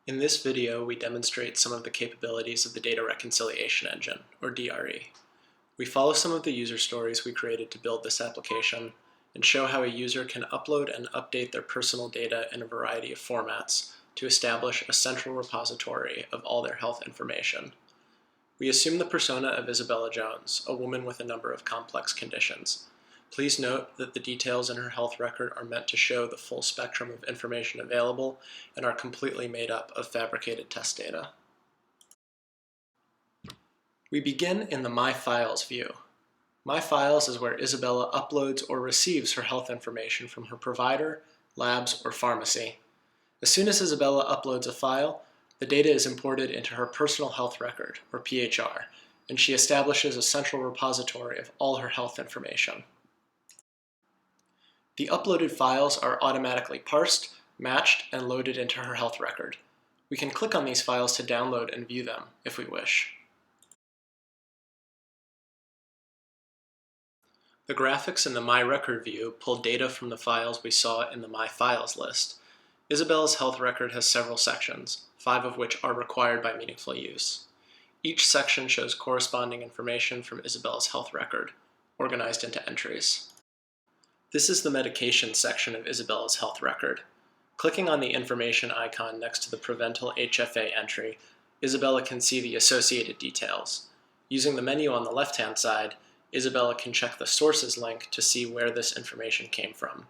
In this video, we demonstrate some of the capabilities of the Data Reconciliation Engine, or DRE. We follow some of the user stories we created to build this application and show how a user can upload and update their personal data in a variety of formats to establish a central repository of all their health information. We assume the persona of Isabella Jones, a woman with a number of complex conditions. Please note that the details in her health record are meant to show the full spectrum of information available and are completely made up of fabricated test data. We begin in the My Files view. My Files is where Isabella uploads or receives her health information from her provider, labs, or pharmacy. As soon as Isabella uploads a file, the data is imported into her personal health record, or PHR, and she establishes a central repository of all her health information. The uploaded files are automatically parsed, matched, and loaded into her health record. We can click on these files to download and view them, if we wish. The graphics in the My Record view pull data from the files we saw in the My Files list. Isabella's health record has several sections, 5 of which are required by meaningful use. Each section shows corresponding information from Isabella's health record, organized into entries. This is the medication section of Isabella's health record. Clicking on the information icon next to the Prevental HFA entry, Isabella can see the associated details. Using the menu on the left-hand side, Isabella can check the Sources link to see where this information came from.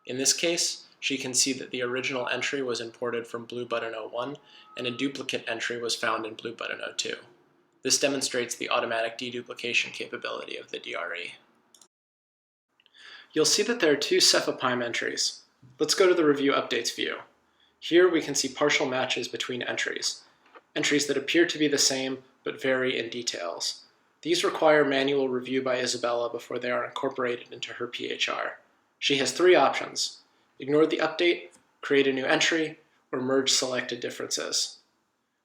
In this case, she can see that the original entry was imported from Blue Button 01 and a duplicate entry was found in Blue Button 02. This demonstrates the automatic deduplication capability of the DRE. You'll see that there are 2 Cephapime entries. Let's go to the Review Updates view. Here we can see partial matches between entries that appear to be the same but vary in details. These require manual review by Isabella before they are incorporated into her PHR. She has 3 options: ignore the update, create a new entry, or merge selected differences.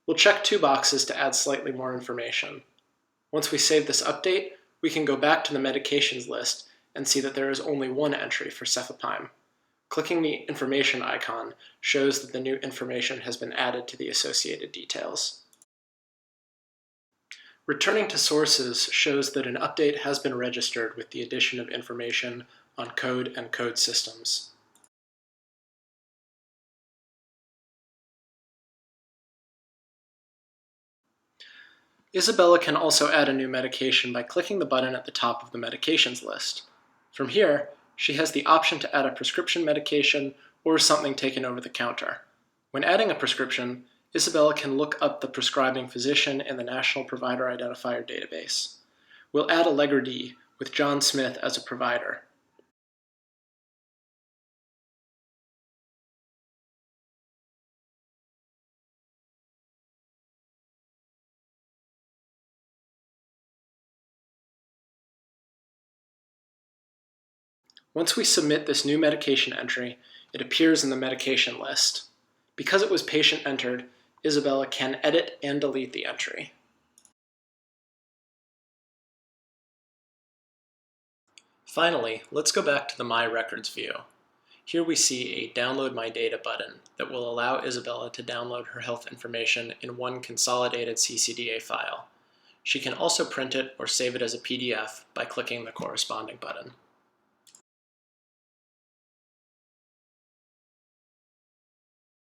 We'll check 2 boxes to add slightly more information. Once we save this update, we can go back to the medications list and see that there is only 1 entry for Cephapime. Clicking the information icon shows that the new information has been added to the associated details. Returning to Sources shows that an update has been registered with the addition of information on code and code systems. Isabella can also add a new medication by clicking the button at the top of the medications list. From here, she has the option to add a prescription medication or something taken over the counter. When adding a prescription, Isabella can look up the prescribing physician in the National Provider Identifier database. We'll add Allegra D with John Smith as a provider. Once we submit this new medication entry, it appears in the medication list. Because it was patient-entered, Isabella can edit and delete the entry. Finally, let's go back to the My Records view. Here we see a Download My Data button that will allow Isabella to download her health information in one consolidated CCDA file. She can also print it or save it as a PDF by clicking the corresponding button.